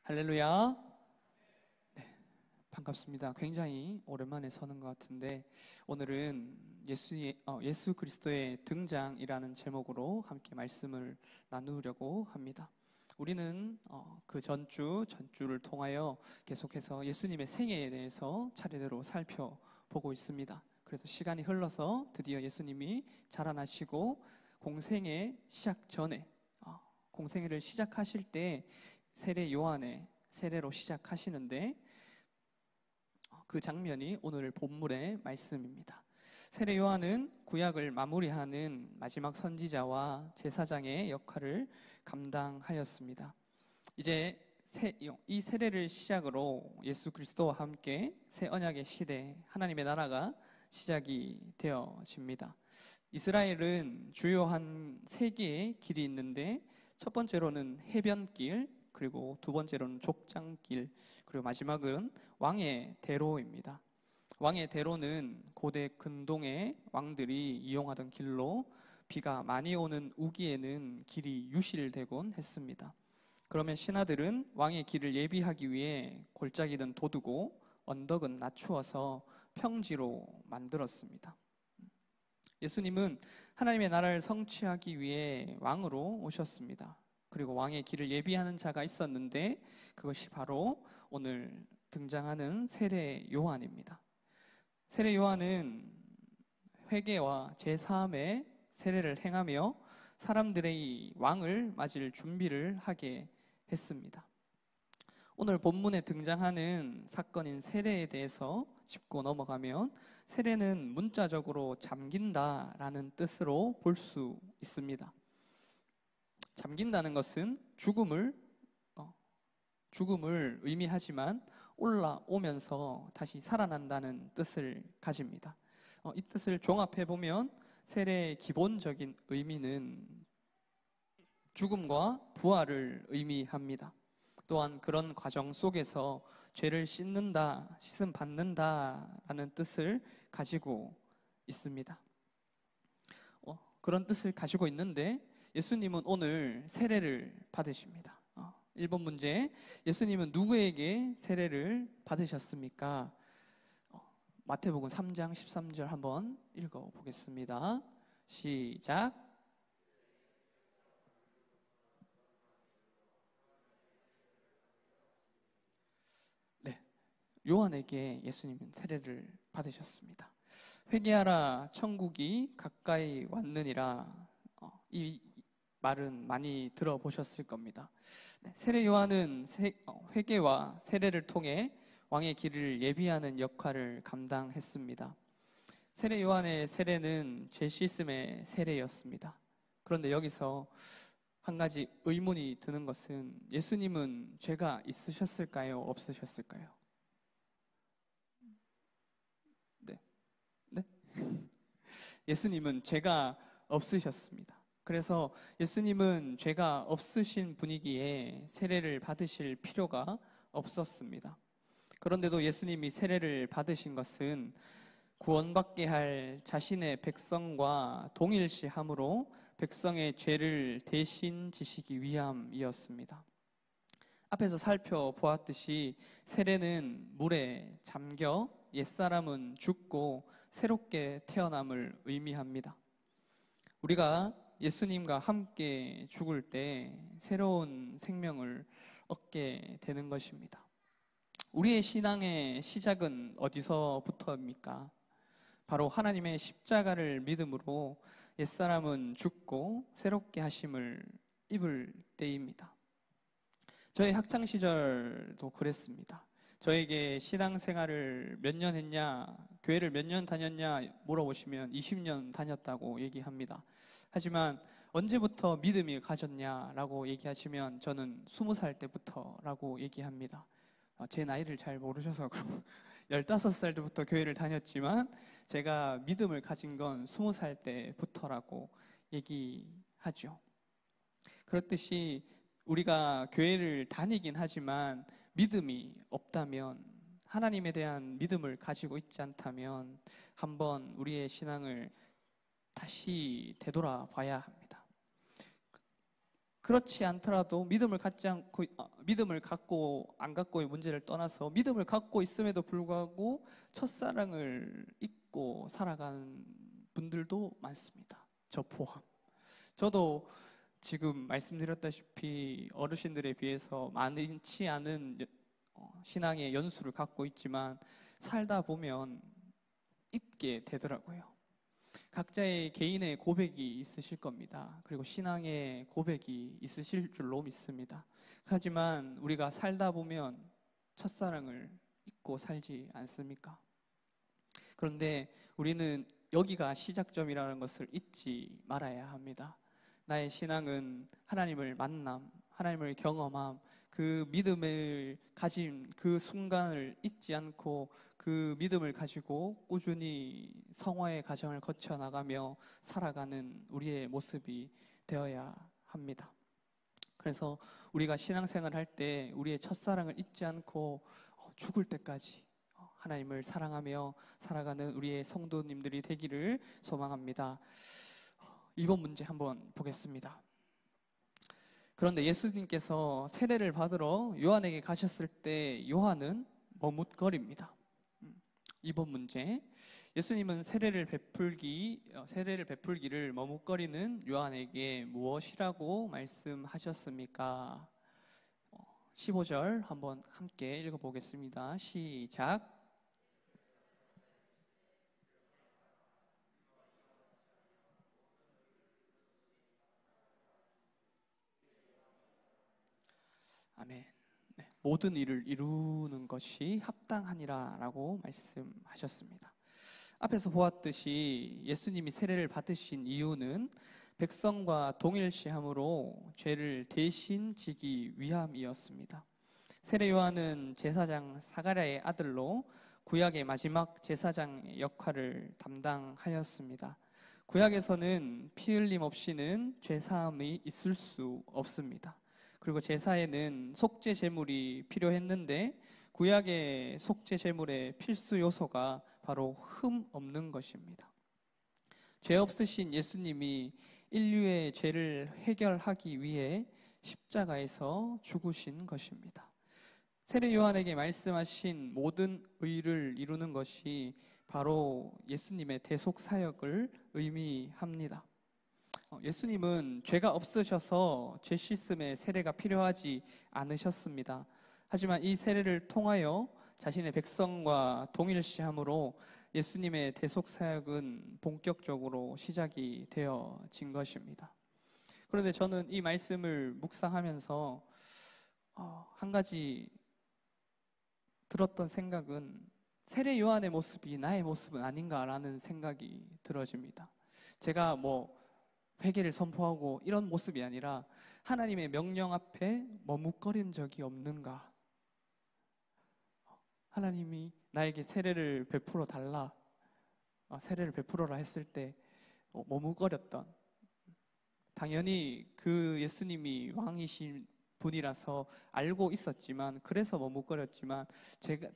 할렐루야. 네, 반갑습니다. 굉장히 오랜만에 서는 것 같은데 오늘은 예수 그리스도의 등장이라는 제목으로 함께 말씀을 나누려고 합니다. 우리는 그 전주를 통하여 계속해서 예수님의 생애에 대해서 차례대로 살펴보고 있습니다. 그래서 시간이 흘러서 드디어 예수님이 자라나시고 공생애 시작 전에 공생애를 시작하실 때 세례 요한의 세례로 시작하시는데 그 장면이 오늘 본문의 말씀입니다. 세례 요한은 구약을 마무리하는 마지막 선지자와 제사장의 역할을 감당하였습니다. 이제 이 세례를 시작으로 예수 그리스도와 함께 새 언약의 시대, 하나님의 나라가 시작이 되어집니다. 이스라엘은 주요한 세 개의 길이 있는데 첫 번째로는 해변길, 그리고 두 번째로는 족장길, 그리고 마지막은 왕의 대로입니다. 왕의 대로는 고대 근동의 왕들이 이용하던 길로 비가 많이 오는 우기에는 길이 유실되곤 했습니다. 그러면 신하들은 왕의 길을 예비하기 위해 골짜기는 돋우고 언덕은 낮추어서 평지로 만들었습니다. 예수님은 하나님의 나라를 성취하기 위해 왕으로 오셨습니다. 그리고 왕의 길을 예비하는 자가 있었는데 그것이 바로 오늘 등장하는 세례 요한입니다. 세례 요한은 회개와 제3의 세례를 행하며 사람들의 이 왕을 맞을 준비를 하게 했습니다. 오늘 본문에 등장하는 사건인 세례에 대해서 짚고 넘어가면 세례는 문자적으로 잠긴다라는 뜻으로 볼 수 있습니다. 잠긴다는 것은 죽음을 의미하지만 올라오면서 다시 살아난다는 뜻을 가집니다. 이 뜻을 종합해 보면 세례의 기본적인 의미는 죽음과 부활을 의미합니다. 또한 그런 과정 속에서 죄를 씻는다, 씻음 받는다라는 뜻을 가지고 있습니다. 그런 뜻을 가지고 있는데 예수님은 오늘 세례를 받으십니다. 1번 문제, 예수님은 누구에게 세례를 받으셨습니까? 마태복음 3장 13절 한번 읽어보겠습니다. 시작. 네, 요한에게 예수님은 세례를 받으셨습니다. 회개하라, 천국이 가까이 왔느니라. 이 말은 많이 들어보셨을 겁니다. 세례 요한은 회개와 세례를 통해 왕의 길을 예비하는 역할을 감당했습니다. 세례 요한의 세례는 죄 씻음의 세례였습니다. 그런데 여기서 한 가지 의문이 드는 것은 예수님은 죄가 있으셨을까요? 없으셨을까요? 네? 예수님은 죄가 없으셨습니다. 그래서 예수님은 죄가 없으신 분이기에 세례를 받으실 필요가 없었습니다. 그런데도 예수님이 세례를 받으신 것은 구원받게 할 자신의 백성과 동일시함으로 백성의 죄를 대신 지시기 위함이었습니다. 앞에서 살펴보았듯이 세례는 물에 잠겨 옛사람은 죽고 새롭게 태어남을 의미합니다. 우리가 예수님과 함께 죽을 때 새로운 생명을 얻게 되는 것입니다. 우리의 신앙의 시작은 어디서부터입니까? 바로 하나님의 십자가를 믿음으로 옛사람은 죽고 새롭게 하심을 입을 때입니다. 저의 학창시절도 그랬습니다. 저에게 신앙생활을 몇 년 했냐, 교회를 몇 년 다녔냐 물어보시면 20년 다녔다고 얘기합니다. 하지만 언제부터 믿음이 가졌냐라고 얘기하시면 저는 20살 때부터라고 얘기합니다. 제 나이를 잘 모르셔서 15살 때부터 교회를 다녔지만 제가 믿음을 가진 건 20살 때부터라고 얘기하죠. 그렇듯이 우리가 교회를 다니긴 하지만 믿음이 없다면, 하나님에 대한 믿음을 가지고 있지 않다면 한번 우리의 신앙을 다시 되돌아봐야 합니다. 그렇지 않더라도 믿음을 갖고 안 갖고의 문제를 떠나서 믿음을 갖고 있음에도 불구하고 첫사랑을 잊고 살아가는 분들도 많습니다. 저 포함. 저도 지금 말씀드렸다시피 어르신들에 비해서 많지 않은 신앙의 연수를 갖고 있지만 살다 보면 잊게 되더라고요. 각자의 개인의 고백이 있으실 겁니다. 그리고 신앙의 고백이 있으실 줄로 믿습니다. 하지만 우리가 살다 보면 첫사랑을 잊고 살지 않습니까? 그런데 우리는 여기가 시작점이라는 것을 잊지 말아야 합니다. 나의 신앙은 하나님을 만남, 하나님을 경험함, 그 믿음을 가진 그 순간을 잊지 않고 그 믿음을 가지고 꾸준히 성화의 과정을 거쳐 나가며 살아가는 우리의 모습이 되어야 합니다. 그래서 우리가 신앙생활 할 때 우리의 첫사랑을 잊지 않고 죽을 때까지 하나님을 사랑하며 살아가는 우리의 성도님들이 되기를 소망합니다. 이번 문제 한번 보겠습니다. 그런데 예수님께서 세례를 받으러 요한에게 가셨을 때 요한은 머뭇거립니다. 이번 문제, 예수님은 세례를 베풀기를 머뭇거리는 요한에게 무엇이라고 말씀하셨습니까? 15절 한번 함께 읽어보겠습니다. 시작. 아멘. 네, 모든 일을 이루는 것이 합당하니라 라고 말씀하셨습니다. 앞에서 보았듯이 예수님이 세례를 받으신 이유는 백성과 동일시함으로 죄를 대신 지기 위함이었습니다. 세례 요한은 제사장 사가랴의 아들로 구약의 마지막 제사장 역할을 담당하였습니다. 구약에서는 피 흘림 없이는 죄 사함이 있을 수 없습니다. 그리고 제사에는 속죄 제물이 필요했는데 구약의 속죄 제물의 필수 요소가 바로 흠 없는 것입니다. 죄 없으신 예수님이 인류의 죄를 해결하기 위해 십자가에서 죽으신 것입니다. 세례 요한에게 말씀하신 모든 의를 이루는 것이 바로 예수님의 대속 사역을 의미합니다. 예수님은 죄가 없으셔서 죄 씻음의 세례가 필요하지 않으셨습니다. 하지만 이 세례를 통하여 자신의 백성과 동일시함으로 예수님의 대속 사역은 본격적으로 시작이 되어진 것입니다. 그런데 저는 이 말씀을 묵상하면서 한 가지 들었던 생각은 세례 요한의 모습이 나의 모습은 아닌가라는 생각이 들어집니다. 제가 회개를 선포하고 이런 모습이 아니라 하나님의 명령 앞에 머뭇거린 적이 없는가? 하나님이 나에게 세례를 베풀어 달라, 세례를 베풀어라 했을 때 머뭇거렸던, 당연히 그 예수님이 왕이신 분이라서 알고 있었지만 그래서 머뭇거렸지만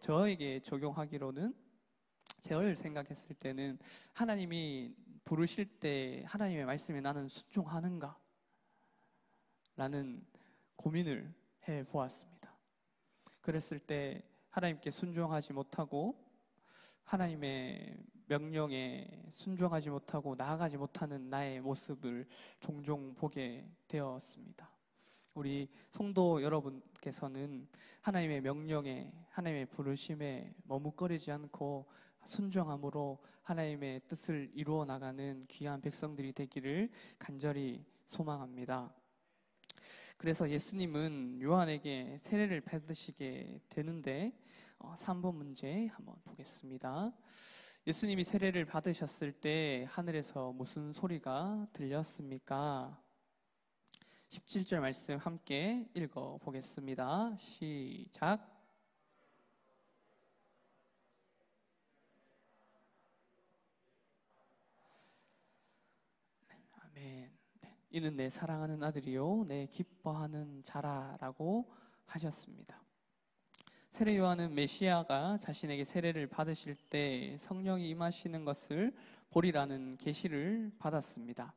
저에게 적용하기로는 저를 생각했을 때는 하나님이 부르실 때 하나님의 말씀에 나는 순종하는가? 라는 고민을 해보았습니다. 그랬을 때 하나님께 순종하지 못하고 하나님의 명령에 순종하지 못하고 나아가지 못하는 나의 모습을 종종 보게 되었습니다. 우리 성도 여러분께서는 하나님의 명령에, 하나님의 부르심에 머뭇거리지 않고 순종함으로 하나님의 뜻을 이루어 나가는 귀한 백성들이 되기를 간절히 소망합니다. 그래서 예수님은 요한에게 세례를 받으시게 되는데 3번 문제 한번 보겠습니다. 예수님이 세례를 받으셨을 때 하늘에서 무슨 소리가 들렸습니까? 17절 말씀 함께 읽어보겠습니다. 시작. 아멘. 이는 내 사랑하는 아들이요 내 기뻐하는 자라라고 하셨습니다. 세례 요한은 메시아가 자신에게 세례를 받으실 때 성령이 임하시는 것을 보리라는 계시를 받았습니다.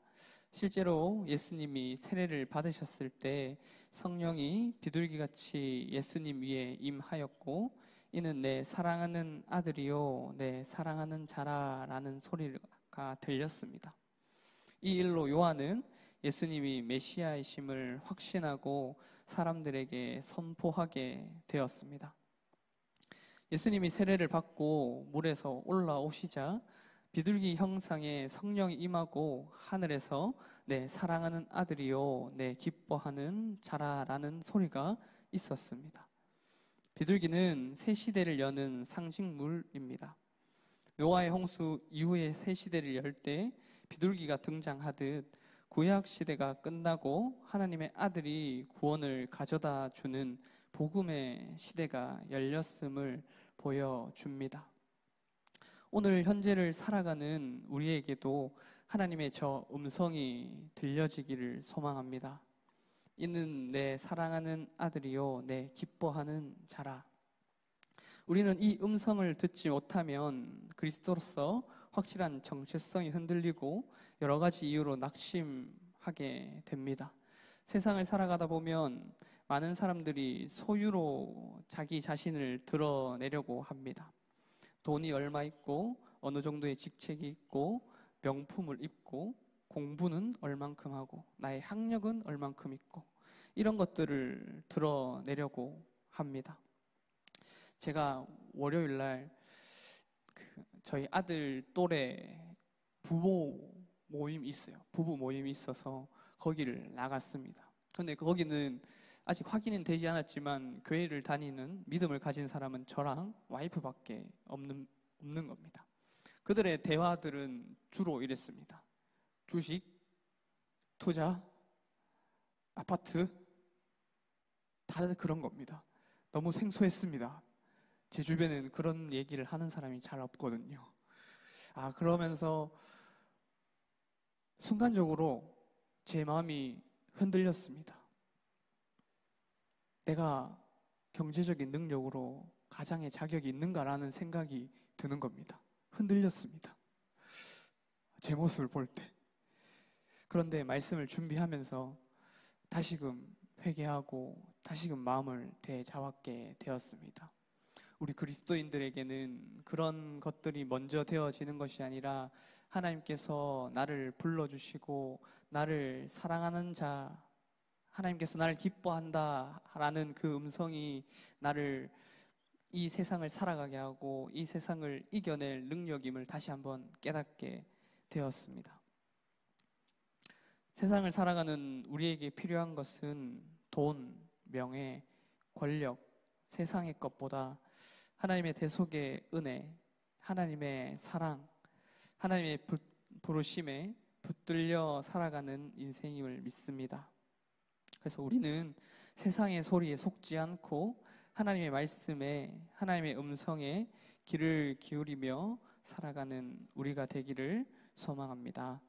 실제로 예수님이 세례를 받으셨을 때 성령이 비둘기같이 예수님 위에 임하였고, 이는 내 사랑하는 아들이요 내 사랑하는 자라라는 소리가 들렸습니다. 이 일로 요한은 예수님이 메시아이심을 확신하고 사람들에게 선포하게 되었습니다. 예수님이 세례를 받고 물에서 올라오시자 비둘기 형상의 성령이 임하고 하늘에서 내 사랑하는 아들이요 내 기뻐하는 자라라는 소리가 있었습니다. 비둘기는 새 시대를 여는 상징물입니다. 노아의 홍수 이후에 새 시대를 열 때 비둘기가 등장하듯 구약 시대가 끝나고 하나님의 아들이 구원을 가져다 주는 복음의 시대가 열렸음을 보여줍니다. 오늘 현재를 살아가는 우리에게도 하나님의 저 음성이 들려지기를 소망합니다. 이는 내 사랑하는 아들이요 내 기뻐하는 자라. 우리는 이 음성을 듣지 못하면 그리스도로서 확실한 정체성이 흔들리고 여러 가지 이유로 낙심하게 됩니다. 세상을 살아가다 보면 많은 사람들이 소유로 자기 자신을 드러내려고 합니다. 돈이 얼마 있고 어느 정도의 직책이 있고 명품을 입고 공부는 얼만큼 하고 나의 학력은 얼만큼 있고 이런 것들을 드러내려고 합니다. 제가 월요일 날 저희 아들 또래 부부 모임이 있어요. 부부 모임이 있어서 거기를 나갔습니다. 근데 거기는 아직 확인은 되지 않았지만 교회를 다니는 믿음을 가진 사람은 저랑 와이프밖에 없는 겁니다. 그들의 대화들은 주로 이랬습니다. 주식, 투자, 아파트, 다들 그런 겁니다. 너무 생소했습니다. 제 주변에는 그런 얘기를 하는 사람이 잘 없거든요. 그러면서 순간적으로 제 마음이 흔들렸습니다. 내가 경제적인 능력으로 가장의 자격이 있는가라는 생각이 드는 겁니다. 흔들렸습니다. 제 모습을 볼 때. 그런데 말씀을 준비하면서 다시금 회개하고 다시금 마음을 되잡게 되었습니다. 우리 그리스도인들에게는 그런 것들이 먼저 되어지는 것이 아니라 하나님께서 나를 불러주시고 나를 사랑하는 자, 하나님께서 나를 기뻐한다라는 그 음성이 나를 이 세상을 살아가게 하고 이 세상을 이겨낼 능력임을 다시 한번 깨닫게 되었습니다. 세상을 살아가는 우리에게 필요한 것은 돈, 명예, 권력, 세상의 것보다 하나님의 대속의 은혜, 하나님의 사랑, 하나님의 부르심에 붙들려 살아가는 인생임을 믿습니다. 그래서 우리는 세상의 소리에 속지 않고 하나님의 말씀에, 하나님의 음성에 귀를 기울이며 살아가는 우리가 되기를 소망합니다.